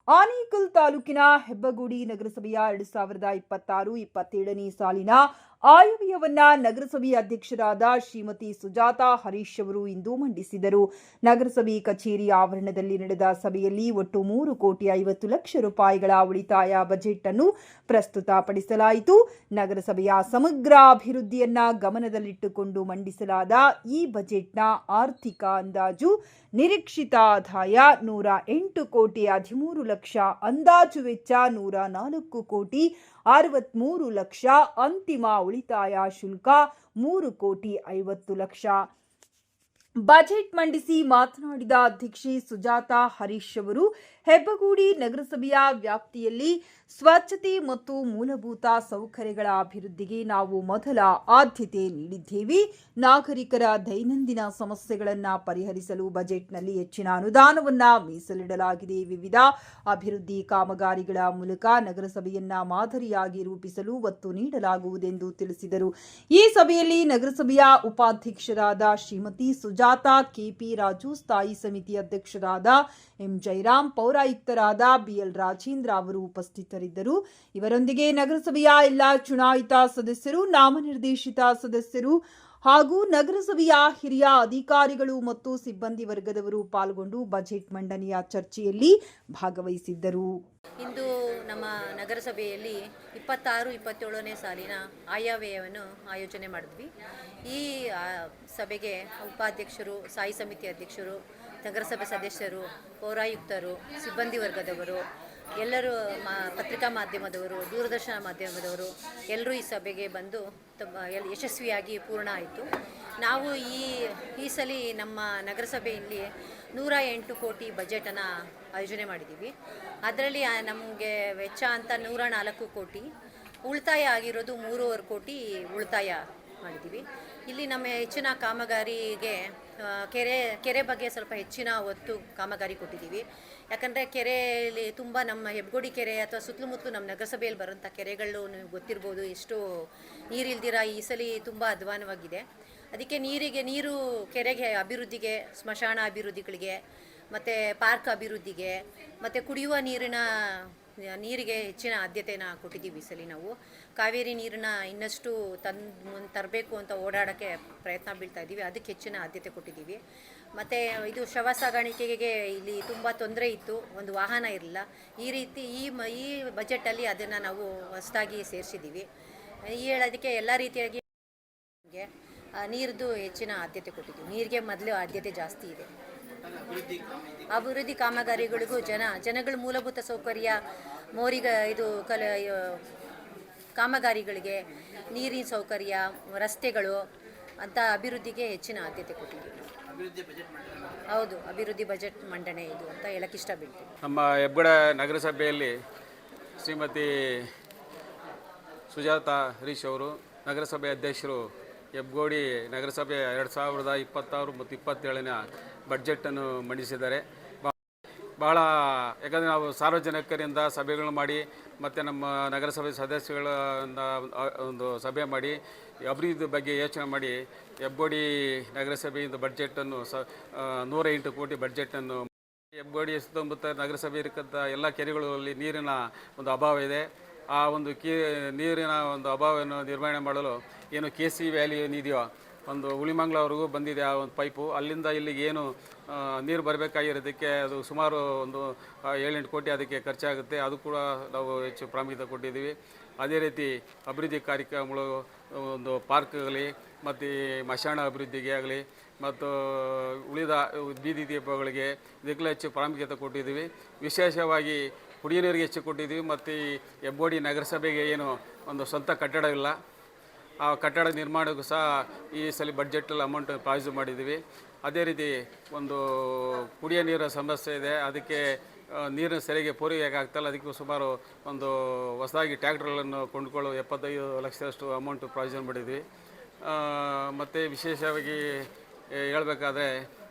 ಆನೇಕಲ್ ತಾಲೂಕಿನ ಹೆಬ್ಬಗೋಡಿ ನಗರಸಭೆಯ 2026-27ನೇ ಸಾಲಿನ ಆಯವ್ಯಯವನ್ನ ನಗರಸಭೆಯ ಅಧ್ಯಕ್ಷರಾದ ಶ್ರೀಮತಿ ಸುಜಾತಾ ಹರೀಶ್ ಅವರು ಇಂದು ಮಂಡಿಸಿದರು. ನಗರಸಭೆ ಕಚೇರಿ ಆವರಣದಲ್ಲಿ ನಡೆದ ಸಭೆಯಲ್ಲಿ ಒಟ್ಟು 3,50,00,000 ರೂಪಾಯಿಗಳ ಉಳಿತಾಯ ಬಜೆಟ್ ಅನ್ನು ಪ್ರಸ್ತುತಪಡಿಸಲಾಯಿತು. ನಗರಸಭೆಯ ಸಮಗ್ರ ಅಭಿವೃದ್ಧಿಯನ್ನ ಗಮನದಲ್ಲಿಟ್ಟುಕೊಂಡು ಮಂಡಿಸಲಾದ ಈ ಬಜೆಟ್ನ ಆರ್ಥಿಕ ಅಂದಾಜು ನಿರೀಕ್ಷಿತ ಆದಾಯ 108 ಕೋಟಿ 13 ಲಕ್ಷ, ಅಂದಾಜು ವೆಚ್ಚ 104 ಕೋಟಿ 63 ಲಕ್ಷ, ಅಂತಿಮ ಉಳಿತಾಯ ಶುಲ್ಕ 3 ಕೋಟಿ 50 ಲಕ್ಷ. ಬಜೆಟ್ ಮಂಡಿಸಿ ಮಾತನಾಡಿದ ಅಧ್ಯಕ್ಷೆ ಸುಜಾತಾ ಹರೀಶ್ ಅವರು, ಹೆಬ್ಬಗೋಡಿ ನಗರಸಭೆಯ ವ್ಯಾಪ್ತಿಯಲ್ಲಿ ಸ್ವಚ್ಛತೆ ಮತ್ತು ಮೂಲಭೂತ ಸೌಕರ್ಯಗಳ ಅಭಿವೃದ್ಧಿಗೆ ನಾವು ಮೊದಲ ಆದ್ಯತೆ ನೀಡಿದ್ದೇವೆ. ನಾಗರಿಕರ ದೈನಂದಿನ ಸಮಸ್ಯೆಗಳನ್ನು ಪರಿಹರಿಸಲು ಬಜೆಟ್ನಲ್ಲಿ ಹೆಚ್ಚಿನ ಅನುದಾನವನ್ನು ಮೀಸಲಿಡಲಾಗಿದೆ. ವಿವಿಧ ಅಭಿವೃದ್ಧಿ ಕಾಮಗಾರಿಗಳ ಮೂಲಕ ನಗರಸಭೆಯನ್ನ ಮಾದರಿಯಾಗಿ ರೂಪಿಸಲು ಒತ್ತು ನೀಡಲಾಗುವುದೆಂದು ತಿಳಿಸಿದರು. ಈ ಸಭೆಯಲ್ಲಿ ನಗರಸಭೆಯ ಉಪಾಧ್ಯಕ್ಷರಾದ ಶ್ರೀಮತಿ ಸುಜಾತಾ ಕೆಪಿ ರಾಜು, ಸ್ಥಾಯಿ ಸಮಿತಿ ಅಧ್ಯಕ್ಷರಾದ ಎಂ ಜಯರಾಮ್, ಪೌರಾಯುಕ್ತರಾದ ಬಿಎಲ್ ರಾಜೇಂದ್ರ ಅವರು ಉಪಸ್ಥಿತರಿದ್ದರು. ಇವರೊಂದಿಗೆ ನಗರಸಭೆಯ ಎಲ್ಲಾ ಚುನಾಯಿತ ಸದಸ್ಯರು, ನಾಮನಿರ್ದೇಶಿತ ಸದಸ್ಯರು ಹಾಗೂ ನಗರಸಭೆಯ ಹಿರಿಯ ಅಧಿಕಾರಿಗಳು ಮತ್ತು ಸಿಬ್ಬಂದಿ ವರ್ಗದವರು ಪಾಲ್ಗೊಂಡು ಬಜೆಟ್ ಮಂಡನೆಯ ಚರ್ಚೆಯಲ್ಲಿ ಭಾಗವಹಿಸಿದ್ದರು. ಇಂದು ನಮ್ಮ ನಗರಸಭೆಯಲ್ಲಿ 26-27ನೇ ಸಾಲಿನ ಆಯವ್ಯಯವನ್ನು ಆಯೋಜನೆ ಮಾಡಿದ್ವಿ. ಈ ಸಭೆಗೆ ಉಪಾಧ್ಯಕ್ಷರು, ಸ್ಥಾಯಿ ಸಮಿತಿ ಅಧ್ಯಕ್ಷರು, ನಗರಸಭೆ ಸದಸ್ಯರು, ಪೌರಾಯುಕ್ತರು, ಸಿಬ್ಬಂದಿ ವರ್ಗದವರು, ಎಲ್ಲರೂ ಪತ್ರಿಕಾ ಮಾಧ್ಯಮದವರು, ದೂರದರ್ಶನ ಮಾಧ್ಯಮದವರು ಎಲ್ಲರೂ ಈ ಸಭೆಗೆ ಬಂದು ಯಶಸ್ವಿಯಾಗಿ ಪೂರ್ಣ ಆಯಿತು. ನಾವು ಈ ಸಲ ನಮ್ಮ ನಗರಸಭೆಯಲ್ಲಿ 108 ಕೋಟಿ ಬಜೆಟನ್ನು ಆಯೋಜನೆ ಮಾಡಿದ್ದೀವಿ. ಅದರಲ್ಲಿ ನಮಗೆ ವೆಚ್ಚ ಅಂತ 104 ಕೋಟಿ, ಉಳಿತಾಯ ಆಗಿರೋದು 3.5 ಕೋಟಿ ಉಳಿತಾಯ ಮಾಡಿದ್ದೀವಿ. ಇಲ್ಲಿ ನಮ್ಮ ಹೆಚ್ಚಿನ ಕಾಮಗಾರಿಗೆ ಕೆರೆ ಬಗ್ಗೆ ಸ್ವಲ್ಪ ಹೆಚ್ಚಿನ ಒತ್ತು ಕಾಮಗಾರಿ ಕೊಟ್ಟಿದ್ದೀವಿ. ಯಾಕಂದರೆ ಕೆರೆಯಲ್ಲಿ ತುಂಬ ನಮ್ಮ ಹೆಬ್ಬಗೋಡಿ ಕೆರೆ ಅಥವಾ ಸುತ್ತಮುತ್ತಲು ನಮ್ಮ ನಗರಸಭೆಯಲ್ಲಿ ಬರೋಂಥ ಕೆರೆಗಳು ನಿಮಗೆ ಗೊತ್ತಿರ್ಬೋದು, ಎಷ್ಟು ನೀರಿಲ್ದಿರ ಈ ಸಲ ತುಂಬ ಅಧ್ವಾನವಾಗಿದೆ. ಅದಕ್ಕೆ ನೀರು ಕೆರೆಗೆ ಅಭಿವೃದ್ಧಿಗೆ, ಸ್ಮಶಾನ ಅಭಿವೃದ್ಧಿಗಳಿಗೆ ಮತ್ತು ಪಾರ್ಕ್ ಅಭಿವೃದ್ಧಿಗೆ ಮತ್ತು ಕುಡಿಯುವ ನೀರಿಗೆ ಹೆಚ್ಚಿನ ಆದ್ಯತೆಯನ್ನು ಕೊಟ್ಟಿದ್ದೀವಿ. ಈ ಸಲ ನಾವು ಕಾವೇರಿ ನೀರನ್ನ ಇನ್ನಷ್ಟು ತರಬೇಕು ಅಂತ ಓಡಾಡೋಕ್ಕೆ ಪ್ರಯತ್ನ ಬೀಳ್ತಾ ಇದ್ದೀವಿ. ಅದಕ್ಕೆ ಹೆಚ್ಚಿನ ಆದ್ಯತೆ ಕೊಟ್ಟಿದ್ದೀವಿ. ಮತ್ತು ಇದು ಶವ ಸಾಗಾಣಿಕೆಗೆ ಇಲ್ಲಿ ತುಂಬ ತೊಂದರೆ ಇತ್ತು, ಒಂದು ವಾಹನ ಇರಲಿಲ್ಲ. ಈ ರೀತಿ ಈ ಬಜೆಟಲ್ಲಿ ಅದನ್ನು ನಾವು ಹೊಸದಾಗಿ ಸೇರಿಸಿದ್ದೀವಿ. ಹೇಳೋದಕ್ಕೆ ಎಲ್ಲ ರೀತಿಯಾಗಿ ನೀರದ್ದು ಹೆಚ್ಚಿನ ಆದ್ಯತೆ ಕೊಟ್ಟಿದ್ದೀವಿ. ನೀರಿಗೆ ಮೊದಲು ಆದ್ಯತೆ ಜಾಸ್ತಿ ಇದೆ. ಅಭಿವೃದ್ಧಿ ಕಾಮಗಾರಿಗಳಿಗೂ ಜನಗಳ ಮೂಲಭೂತ ಸೌಕರ್ಯ, ಕಾಮಗಾರಿಗಳಿಗೆ, ನೀರಿನ ಸೌಕರ್ಯ, ರಸ್ತೆಗಳು ಅಂತ ಅಭಿವೃದ್ಧಿಗೆ ಹೆಚ್ಚಿನ ಆದ್ಯತೆ ಕೊಟ್ಟಿದ್ದೀವಿ. ಹೌದು, ಅಭಿವೃದ್ಧಿ ಬಜೆಟ್ ಮಂಡನೆ ಇದು ಅಂತ ಹೇಳಕ್ಕೆ ಇಷ್ಟಪಡ್ತೀವಿ. ನಮ್ಮ ಹೆಬ್ಬಗೋಡ ನಗರಸಭೆಯಲ್ಲಿ ಶ್ರೀಮತಿ ಸುಜಾತಾ ಹರೀಶ್ ಅವರು, ನಗರಸಭೆ ಅಧ್ಯಕ್ಷರು, ಹೆಬ್ಬಗೋಡಿ ನಗರಸಭೆ 2026 ಮತ್ತು 27ನೇ ಬಡ್ಜೆಟನ್ನು ಮಂಡಿಸಿದ್ದಾರೆ. ಭಾಳ ಯಾಕಂದರೆ ನಾವು ಸಾರ್ವಜನಿಕರಿಂದ ಸಭೆಗಳು ಮಾಡಿ ಮತ್ತು ನಮ್ಮ ನಗರಸಭೆ ಸದಸ್ಯಗಳಿಂದ ಒಂದು ಸಭೆ ಮಾಡಿ ಅಭಿವೃದ್ಧಿ ಬಗ್ಗೆ ಯೋಚನೆ ಮಾಡಿ ಹೆಬ್ಬಗೋಡಿ ನಗರಸಭೆಯಿಂದ ಬಡ್ಜೆಟನ್ನು 108 ಕೋಟಿ ಬಡ್ಜೆಟನ್ನು, ಹೆಬ್ಬಗೋಡಿ ಸುತ್ತಮುತ್ತ ನಗರಸಭೆ ಇರತಕ್ಕಂಥ ಎಲ್ಲ ಕೆರೆಗಳಲ್ಲಿ ನೀರಿನ ಒಂದು ಅಭಾವ ಇದೆ. ಆ ಒಂದು ನೀರಿನ ಒಂದು ಅಭಾವವನ್ನು ನಿರ್ವಹಣೆ ಮಾಡಲು ಏನು KC ವ್ಯಾಲಿ ಏನಿದೆಯೋ, ಒಂದು ಹುಳಿಮಂಗ್ಲವರೆಗೂ ಬಂದಿದೆ ಆ ಒಂದು ಪೈಪು. ಅಲ್ಲಿಂದ ಇಲ್ಲಿಗೆ ಏನು ನೀರು ಬರಬೇಕಾಗಿರೋದಕ್ಕೆ ಅದು ಸುಮಾರು ಒಂದು 7-8 ಕೋಟಿ ಅದಕ್ಕೆ ಖರ್ಚಾಗುತ್ತೆ. ಅದು ಕೂಡ ನಾವು ಹೆಚ್ಚು ಪ್ರಾಮುಖ್ಯತೆ ಕೊಟ್ಟಿದ್ದೀವಿ. ಅದೇ ರೀತಿ ಅಭಿವೃದ್ಧಿ ಕಾರ್ಯಕ್ರಮಗಳು, ಒಂದು ಪಾರ್ಕ್ ಆಗಲಿ ಮತ್ತು ಮಶಾಣ ಅಭಿವೃದ್ಧಿಗೆ ಆಗಲಿ ಮತ್ತು ಉಳಿದ ಬೀದಿ ದೀಪಗಳಿಗೆ ಇದಕ್ಕೆಲ್ಲ ಹೆಚ್ಚು ಪ್ರಾಮುಖ್ಯತೆ ಕೊಟ್ಟಿದ್ದೀವಿ. ವಿಶೇಷವಾಗಿ ಕುಡಿಯೋ ನೀರಿಗೆ ಹೆಚ್ಚು ಕೊಟ್ಟಿದ್ದೀವಿ. ಮತ್ತು ಈ ಹೆಬ್ಬಗೋಡಿ ನಗರಸಭೆಗೆ ಏನು ಒಂದು ಸ್ವಂತ ಕಟ್ಟಡವಿಲ್ಲ, ಆ ಕಟ್ಟಡ ನಿರ್ಮಾಣಕ್ಕೂ ಸಹ ಈ ಸಲ ಬಡ್ಜೆಟಲ್ಲಿ ಅಮೌಂಟ್ ಪ್ರಾವಿಷನ್ ಮಾಡಿದ್ದೀವಿ. ಅದೇ ರೀತಿ ಒಂದು ಕುಡಿಯೋ ನೀರಿನ ಸಮಸ್ಯೆ ಇದೆ, ಅದಕ್ಕೆ ನೀರಿನ ಸರಿಯಾಗಿ ಪೂರೈಕೆ ಆಗ್ತಾಯಿಲ್ಲ. ಅದಕ್ಕೂ ಸುಮಾರು ಒಂದು ಹೊಸದಾಗಿ ಟ್ಯಾಕ್ಟ್ರ್ಗಳನ್ನು ಕೊಂಡುಕೊಳ್ಳೋ 75 ಲಕ್ಷದಷ್ಟು ಅಮೌಂಟ್ ಪ್ರಾವಿಷನ್ ಮಾಡಿದ್ವಿ. ಮತ್ತು ವಿಶೇಷವಾಗಿ ಹೇಳಬೇಕಾದ್ರೆ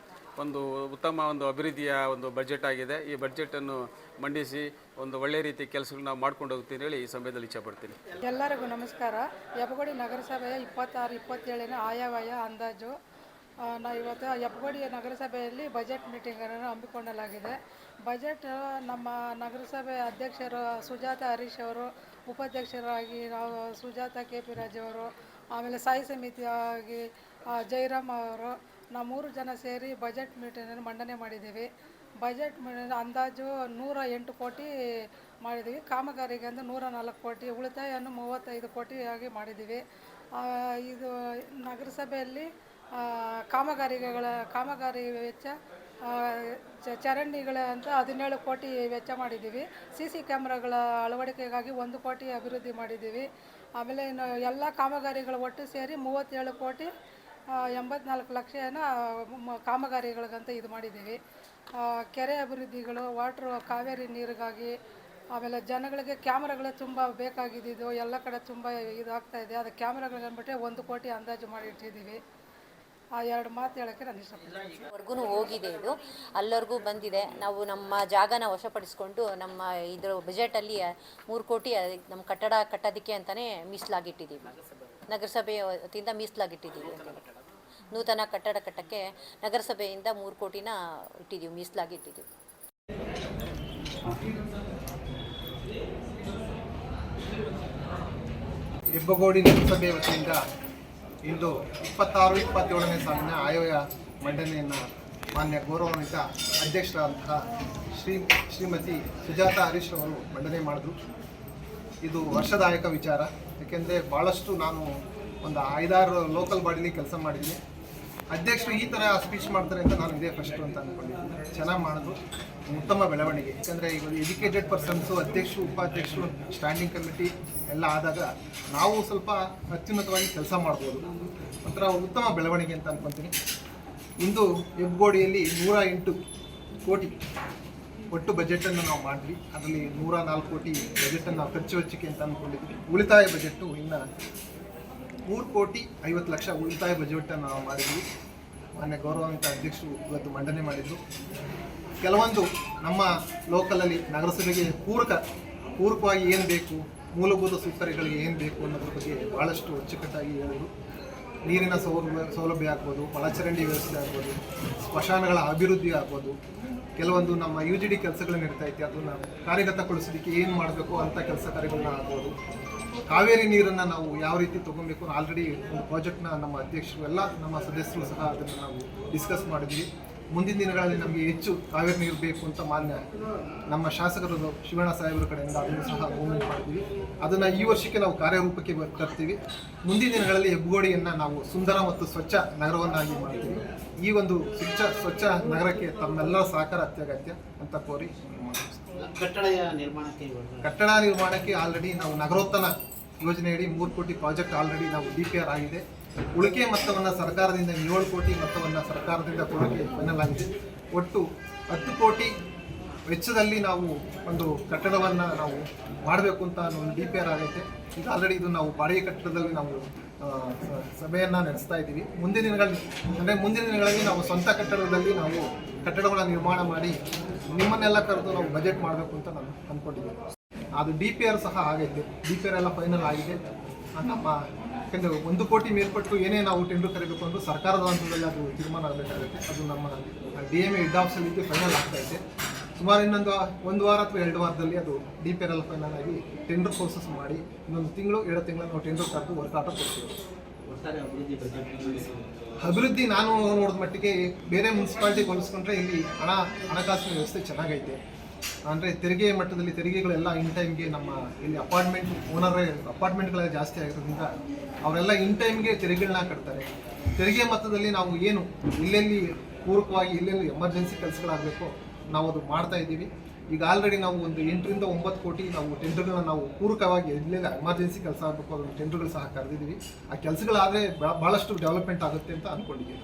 ಒಂದು ಉತ್ತಮ ಒಂದು ಅಭಿವೃದ್ಧಿಯ ಒಂದು ಬಜೆಟ್ ಆಗಿದೆ. ಈ ಬಜೆಟನ್ನು ಮಂಡಿಸಿ ಒಂದು ಒಳ್ಳೆ ರೀತಿ ಕೆಲಸಗಳನ್ನ ಮಾಡ್ಕೊಂಡು ಹೋಗ್ತೀನಿ ಹೇಳಿ ಈ ಸಮಯದಲ್ಲಿ ಇಚ್ಛೆಪಡ್ತೀನಿ. ಎಲ್ಲರಿಗೂ ನಮಸ್ಕಾರ. ಹೆಬ್ಬಗೋಡಿ ನಗರಸಭೆಯ 26-27ನೇ ಆಯವ್ಯಯ ಅಂದಾಜು ಇವತ್ತು ಹೆಬ್ಬಗೋಡಿ ನಗರಸಭೆಯಲ್ಲಿ ಬಜೆಟ್ ಮೀಟಿಂಗನ್ನು ಹಮ್ಮಿಕೊಳ್ಳಲಾಗಿದೆ. ಬಜೆಟ್ ನಮ್ಮ ನಗರಸಭೆ ಅಧ್ಯಕ್ಷರು ಸುಜಾತ ಹರೀಶ್ ಅವರು, ಉಪಾಧ್ಯಕ್ಷರಾಗಿ ನಾವು ಸುಜಾತ KP ರಾಜ್ ಅವರು, ಆಮೇಲೆ ಸ್ಥಾಯಿ ಸಮಿತಿಯಾಗಿ ಜಯರಾಮ್ ಅವರು, ನಾವು 3 ಜನ ಸೇರಿ ಬಜೆಟ್ ಮೀಟಿಂಗನ್ನು ಮಂಡನೆ ಮಾಡಿದ್ದೀವಿ. ಬಜೆಟ್ ಅಂದಾಜು 108 ಕೋಟಿ ಮಾಡಿದ್ದೀವಿ. ಕಾಮಗಾರಿಗೆ ಅಂದರೆ 104 ಕೋಟಿ, ಉಳಿತಾಯವನ್ನು 35 ಕೋಟಿಯಾಗಿ ಮಾಡಿದ್ದೀವಿ. ಇದು ನಗರಸಭೆಯಲ್ಲಿ ಕಾಮಗಾರಿ ವೆಚ್ಚ ಚರಂಡಿಗಳ ಅಂತ 17 ಕೋಟಿ ವೆಚ್ಚ ಮಾಡಿದ್ದೀವಿ. CC ಕ್ಯಾಮ್ರಾಗಳ ಅಳವಡಿಕೆಗಾಗಿ 1 ಕೋಟಿ ಅಭಿವೃದ್ಧಿ ಮಾಡಿದ್ದೀವಿ. ಆಮೇಲೆ ಇನ್ನು ಎಲ್ಲ ಕಾಮಗಾರಿಗಳು ಒಟ್ಟು ಸೇರಿ 37 ಕೋಟಿ 84 ಲಕ್ಷನ ಕಾಮಗಾರಿಗಳಿಗಂತ ಇದು ಮಾಡಿದ್ದೀವಿ. ಕೆರೆ ಅಭಿವೃದ್ಧಿಗಳು, ಕಾವೇರಿ ನೀರಿಗಾಗಿ, ಆಮೇಲೆ ಜನಗಳಿಗೆ ಕ್ಯಾಮ್ರಾಗಳು ತುಂಬ ಬೇಕಾಗಿದ್ದು ಎಲ್ಲ ಕಡೆ ತುಂಬ ಇದಾಗ್ತಾಯಿದೆ. ಅದು ಕ್ಯಾಮ್ರಾಗಳನ್ಬಿಟ್ಟೆ 1 ಕೋಟಿ ಅಂದಾಜು ಮಾಡಿ ಇಟ್ಟಿದ್ದೀವಿ. ಆ 2 ಮಾತು ಹೇಳೋಕ್ಕೆ ನಾನು ಇಷ್ಟಪಡ್ತೀನಿ. ವರ್ಗೂ ಹೋಗಿದೆ, ಇದು ಅಲ್ಲವರೆಗೂ ಬಂದಿದೆ. ನಾವು ನಮ್ಮ ಜಾಗನ ವಶಪಡಿಸ್ಕೊಂಡು ನಮ್ಮ ಇದ್ರ ಬಜೆಟಲ್ಲಿ 3 ಕೋಟಿ ನಮ್ಮ ಕಟ್ಟಡ ಕಟ್ಟೋದಕ್ಕೆ ಅಂತಲೇ ಮೀಸಲಾಗಿಟ್ಟಿದ್ದೀವಿ. ನಗರಸಭೆಯ ವತಿಯಿಂದ ಮೀಸಲಾಗಿಟ್ಟಿದ್ದೀವಿ. ನೂತನ ಕಟ್ಟಡ ಕಟ್ಟಕ್ಕೆ ನಗರಸಭೆಯಿಂದ 3 ಕೋಟಿನ ಇಟ್ಟಿದ್ದೀವಿ, ಮೀಸಲಾಗಿಟ್ಟಿದ್ದೀವಿ. ಹೆಬ್ಬಗೋಡಿ ನಗರಸಭೆ ವತಿಯಿಂದ ಇಂದು 26-27ನೇ ಸಾಲಿನ ಆಯವ್ಯಯ ಮಂಡನೆಯನ್ನು ಮಾನ್ಯ ಗೌರವಾನ್ವಿತ ಅಧ್ಯಕ್ಷರಾದಂತಹ ಶ್ರೀಮತಿ ಸುಜಾತ ಹರೀಶ್ ಅವರು ಮಂಡನೆ ಮಾಡಿದ್ರು. ಇದು ವರ್ಷದಾಯಕ ವಿಚಾರ. ಏಕೆಂದರೆ ಭಾಳಷ್ಟು ನಾನು ಒಂದು 5-6 ಲೋಕಲ್ ಬಾಡಿಲಿ ಕೆಲಸ ಮಾಡಿದ್ದೀನಿ. ಅಧ್ಯಕ್ಷರು ಈ ಥರ ಸ್ಪೀಚ್ ಮಾಡ್ತಾರೆ ಅಂತ ನಾನು ಇದೇ ಫಸ್ಟು ಅಂತ ಅಂದ್ಕೊಂಡಿದ್ದೀನಿ. ಚೆನ್ನಾಗಿ ಮಾಡಿದ್ರು, ಉತ್ತಮ ಬೆಳವಣಿಗೆ. ಯಾಕಂದರೆ ಈಗ ಎಜುಕೇಟೆಡ್ ಪರ್ಸನ್ಸು ಅಧ್ಯಕ್ಷರು, ಉಪಾಧ್ಯಕ್ಷರು, ಸ್ಟ್ಯಾಂಡಿಂಗ್ ಕಮಿಟಿ ಎಲ್ಲ ಆದಾಗ ನಾವು ಸ್ವಲ್ಪ ಅತ್ಯುನ್ನತವಾಗಿ ಕೆಲಸ ಮಾಡ್ಬೋದು. ಒಂಥರ ಉತ್ತಮ ಬೆಳವಣಿಗೆ ಅಂತ ಅಂದ್ಕೊತೀನಿ. ಇಂದು ಹೆಬ್ಬಗೋಡಿಯಲ್ಲಿ 108 ಕೋಟಿ ಒಟ್ಟು ಬಜೆಟನ್ನು ನಾವು ಮಾಡಿದ್ವಿ. ಅದರಲ್ಲಿ 104 ಕೋಟಿ ಬಜೆಟನ್ನು ನಾವು ಖರ್ಚು ವೆಚ್ಚಕ್ಕೆ ಅಂತ ಅಂದ್ಕೊಂಡಿದ್ವಿ. ಉಳಿತಾಯ ಬಜೆಟ್ಟು ಇನ್ನು 3 ಕೋಟಿ 50 ಲಕ್ಷ ಉಳಿತಾಯ ಬಜೆಟನ್ನು ನಾವು ಮಾಡಿದ್ವಿ. ಮಾನ್ಯ ಗೌರವಾನ್ವಿತ ಅಧ್ಯಕ್ಷರು ಇವತ್ತು ಮಂಡನೆ ಮಾಡಿದ್ದು. ಕೆಲವೊಂದು ನಮ್ಮ ಲೋಕಲಲ್ಲಿ ನಗರಸಭೆಗೆ ಪೂರಕವಾಗಿ ಏನು ಬೇಕು, ಮೂಲಭೂತ ಸೌಕರ್ಯಗಳಿಗೆ ಏನು ಬೇಕು ಅನ್ನೋದ್ರ ಬಗ್ಗೆ ಭಾಳಷ್ಟು ಅಚ್ಚುಕಟ್ಟಾಗಿ ಹೇಳಿದರು. ನೀರಿನ ಸೌಲಭ್ಯ ಆಗ್ಬೋದು, ಒಳಚರಂಡಿ ವ್ಯವಸ್ಥೆ ಆಗ್ಬೋದು, ಸ್ಮಶಾನಗಳ ಅಭಿವೃದ್ಧಿ ಆಗ್ಬೋದು, ಕೆಲವೊಂದು ನಮ್ಮ UGD ಕೆಲಸಗಳು ನಡೀತಾ ಐತೆ, ಅದನ್ನು ಕಾರ್ಯಗತಗೊಳಿಸೋದಕ್ಕೆ ಏನು ಮಾಡಬೇಕು ಅಂಥ ಕೆಲಸ ಕಾರ್ಯಗಳನ್ನ ಆಗ್ಬೋದು. ಕಾವೇರಿ ನೀರನ್ನು ನಾವು ಯಾವ ರೀತಿ ತೊಗೊಬೇಕು, ಆಲ್ರೆಡಿ ಒಂದು ಪ್ರಾಜೆಕ್ಟ್ನ ನಮ್ಮ ಅಧ್ಯಕ್ಷರು ಎಲ್ಲ ನಮ್ಮ ಸದಸ್ಯರು ಸಹ ಅದನ್ನು ನಾವು ಡಿಸ್ಕಸ್ ಮಾಡಿದ್ವಿ. ಮುಂದಿನ ದಿನಗಳಲ್ಲಿ ನಮಗೆ ಹೆಚ್ಚು ಕಾವೇರಿ ನೀರು ಬೇಕು ಅಂತ ಮಾನ್ಯ ನಮ್ಮ ಶಾಸಕರು ಶಿವಣ್ಣ ಸಾಹೇಬರ ಕಡೆಯಿಂದ ಅದನ್ನು ಸಹ ಮೂವ್ಮೆಂಟ್ ಮಾಡಿದ್ವಿ. ಅದನ್ನು ಈ ವರ್ಷಕ್ಕೆ ನಾವು ಕಾರ್ಯರೂಪಕ್ಕೆ ತರ್ತೀವಿ. ಮುಂದಿನ ದಿನಗಳಲ್ಲಿ ಹೆಬ್ಬಗೋಡಿಯನ್ನು ನಾವು ಸುಂದರ ಮತ್ತು ಸ್ವಚ್ಛ ನಗರವನ್ನಾಗಿ ಮಾಡ್ತೀವಿ. ಈ ಒಂದು ಸ್ವಚ್ಛ ನಗರಕ್ಕೆ ತಮ್ಮೆಲ್ಲರ ಸಹಕಾರ ಅತ್ಯಗತ್ಯ ಅಂತ ಕೋರಿ ಕಟ್ಟಡ ನಿರ್ಮಾಣಕ್ಕೆ ಆಲ್ರೆಡಿ ನಾವು ನಗರೋತ್ಥಾನ ಯೋಜನೆಯಡಿ 3 ಕೋಟಿ ಪ್ರಾಜೆಕ್ಟ್ ಆಲ್ರೆಡಿ ನಾವು DPR ಆಗಿದೆ. ಉಳಿಕೆ ಮೊತ್ತವನ್ನು ಸರ್ಕಾರದಿಂದ 7 ಕೋಟಿ ಮೊತ್ತವನ್ನು ಸರ್ಕಾರದಿಂದ ಕೊಡೋಕ್ಕೆ ಫೈನಲ್ ಆಗಿದೆ. ಒಟ್ಟು 10 ಕೋಟಿ ವೆಚ್ಚದಲ್ಲಿ ನಾವು ಒಂದು ಕಟ್ಟಡವನ್ನು ನಾವು ಮಾಡಬೇಕು ಅಂತ ಒಂದು DPR ಆಗೈತೆ. ಈಗ ಆಲ್ರೆಡಿ ಇದು ನಾವು ಬಾಡಿಗೆ ಕಟ್ಟಡದಲ್ಲಿ ನಾವು ಸಭೆಯನ್ನು ನಡೆಸ್ತಾ ಇದ್ದೀವಿ. ಮುಂದಿನ ದಿನಗಳಲ್ಲಿ ನಾವು ಸ್ವಂತ ಕಟ್ಟಡದಲ್ಲಿ ನಾವು ಕಟ್ಟಡಗಳನ್ನು ನಿರ್ಮಾಣ ಮಾಡಿ ನಿಮ್ಮನ್ನೆಲ್ಲ ಕರೆದು ನಾವು ಬಜೆಟ್ ಮಾಡಬೇಕು ಅಂತ ನಾನು ಅಂದ್ಕೊಂಡಿದ್ದೀನಿ. ಅದು DPR ಸಹ ಆಗೈತೆ. DPR ಎಲ್ಲ ಫೈನಲ್ ಆಗಿದೆ. ನಮ್ಮ ಯಾಕೆಂದರೆ 1 ಕೋಟಿ ಮೇಲ್ಪಟ್ಟು ಏನೇ ನಾವು ಟೆಂಡರ್ ಕರೀಬೇಕು ಅಂದರೂ ಸರ್ಕಾರದ ಹಂತದಲ್ಲಿ ಅದು ತೀರ್ಮಾನ ಆಗಬೇಕಾಗುತ್ತೆ. ಅದು ನಮ್ಮ DMA ಹೆಡ್ ಆಫೀಸಲ್ಲಿ ಫೈನಲ್ ಆಗ್ತಾಯಿದೆ. ಸುಮಾರು ಇನ್ನೊಂದು 1 ವಾರ ಅಥವಾ 2 ವಾರದಲ್ಲಿ ಅದು DPR ಎಲ್ಲ ಫೈನಲ್ ಆಗಿ ಟೆಂಡರ್ ಪ್ರೋಸೆಸ್ ಮಾಡಿ ಇನ್ನೊಂದು 2 ತಿಂಗಳು ನಾವು ಟೆಂಡರ್ ಕರೆದು ವರ್ಕ್ ಆಟ ಕೊಡ್ತೀವಿ. ಅಭಿವೃದ್ಧಿ ನಾನು ನೋಡಿದ ಮಟ್ಟಿಗೆ ಬೇರೆ ಮುನ್ಸಿಪಾಲ್ಟಿ ಹೋಲಿಸ್ಕೊಂಡ್ರೆ ಇಲ್ಲಿ ಹಣಕಾಸಿನ ವ್ಯವಸ್ಥೆ ಚೆನ್ನಾಗೈತೆ. ಅಂದರೆ ತೆರಿಗೆ ಮಟ್ಟದಲ್ಲಿ ತೆರಿಗೆಗಳೆಲ್ಲ ಇನ್ ಟೈಮ್ಗೆ ನಮ್ಮ ಇಲ್ಲಿ ಅಪಾರ್ಟ್ಮೆಂಟ್ಗಳೆಲ್ಲ ಜಾಸ್ತಿ ಆಗಿರೋದ್ರಿಂದ ಅವರೆಲ್ಲ ಇನ್ ಟೈಮ್ಗೆ ತೆರಿಗೆಗಳನ್ನ ಕಟ್ತಾರೆ. ತೆರಿಗೆ ಮೊತ್ತದಲ್ಲಿ ನಾವು ಏನು ಎಲ್ಲೆಲ್ಲಿ ಪೂರಕವಾಗಿ ಎಲ್ಲೆಲ್ಲಿ ಎಮರ್ಜೆನ್ಸಿ ಕೆಲಸಗಳಾಗಬೇಕು ನಾವು ಅದು ಮಾಡ್ತಾ ಇದ್ದೀವಿ. ಈಗ ಆಲ್ರೆಡಿ ನಾವು ಒಂದು 8ರಿಂದ 9 ಕೋಟಿ ನಾವು ಟೆಂಡರ್ಗಳನ್ನ ನಾವು ಪೂರಕವಾಗಿ ಎಲ್ಲೆಲ್ಲ ಎಮರ್ಜೆನ್ಸಿ ಕೆಲಸ ಆಗಬೇಕು ಅದನ್ನು ಟೆಂಡರ್ಗಳು ಸಹ ಕರೆದಿದ್ದೀವಿ. ಆ ಕೆಲಸಗಳಾದರೆ ಭಾಳಷ್ಟು ಡೆವಲಪ್ಮೆಂಟ್ ಆಗುತ್ತೆ ಅಂತ ಅಂದ್ಕೊಂಡಿದ್ದೀವಿ.